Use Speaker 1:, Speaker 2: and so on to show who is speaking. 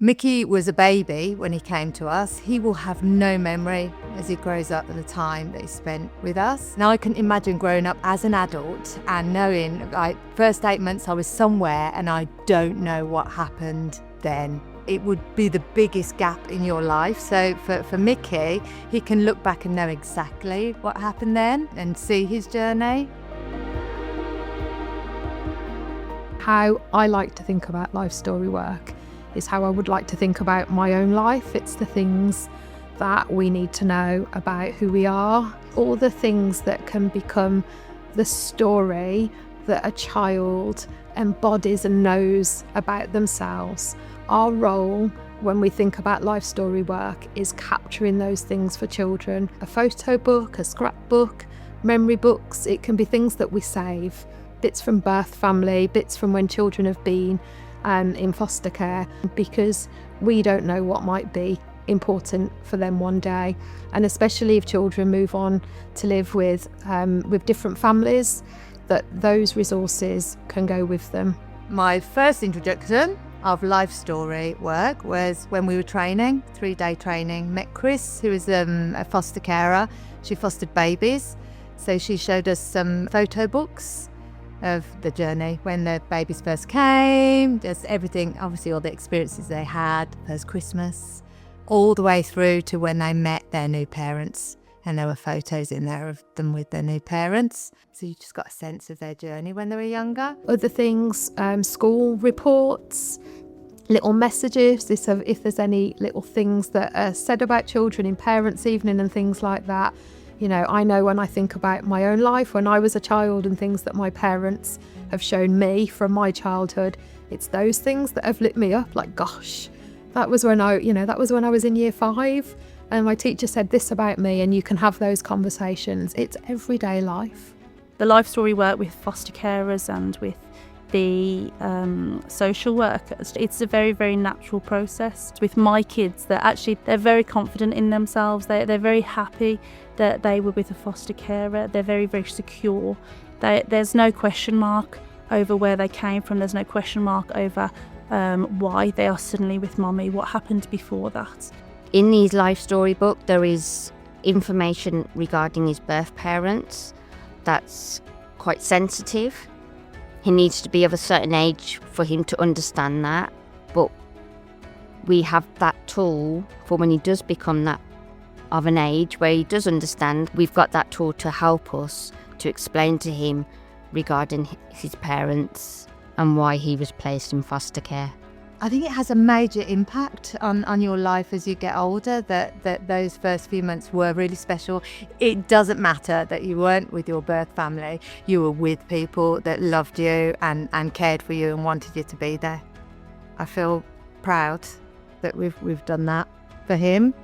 Speaker 1: Mickey was a baby when he came to us. He will have no memory as he grows up of the time that he spent with us. Now I can imagine growing up as an adult and knowing, like, first 8 months I was somewhere and I don't know what happened then. It would be the biggest gap in your life. So for Mickey, he can look back and know exactly what happened then and see his journey.
Speaker 2: How I like to think about life story work is how I would like to think about my own life. It's the things that we need to know about who we are, all the things that can become the story that a child embodies and knows about themselves. Our role when we think about life story work is capturing those things for children. A photo book, a scrapbook, memory books, it can be things that we save, bits from birth family, bits from when children have been in foster care, because we don't know what might be important for them one day, and especially if children move on to live with different families, that those resources can go with them.
Speaker 1: My first introduction of life story work was when we were training, 3-day training. Met Chris, who is a foster carer. She fostered babies, so she showed us some photo books of the journey when the babies first came, just everything, obviously all the experiences they had, first Christmas, all the way through to when they met their new parents, and there were photos in there of them with their new parents, so you just got a sense of their journey when they were younger.
Speaker 2: Other things, school reports, little messages, if there's any little things that are said about children in parents' evening and things like that. You know, I know when I think about my own life when I was a child and things that my parents have shown me from my childhood, it's those things that have lit me up. Like, gosh, that was when I was in year 5 and my teacher said this about me, and you can have those conversations. It's everyday life.
Speaker 3: The life story work with foster carers and with the social workers, it's a very, very natural process. With my kids, they're very confident in themselves. They're very happy that they were with a foster carer. They're very, very secure. There's no question mark over where they came from. There's no question mark over why they are suddenly with mummy, what happened before that.
Speaker 4: In his life story book, there is information regarding his birth parents that's quite sensitive. He needs to be of a certain age for him to understand that, but we have that tool for when he does become that of an age where he does understand. We've got that tool to help us to explain to him regarding his parents and why he was placed in foster care.
Speaker 1: I think it has a major impact on your life as you get older, that those first few months were really special. It doesn't matter that you weren't with your birth family, you were with people that loved you and cared for you and wanted you to be there. I feel proud that we've done that for him.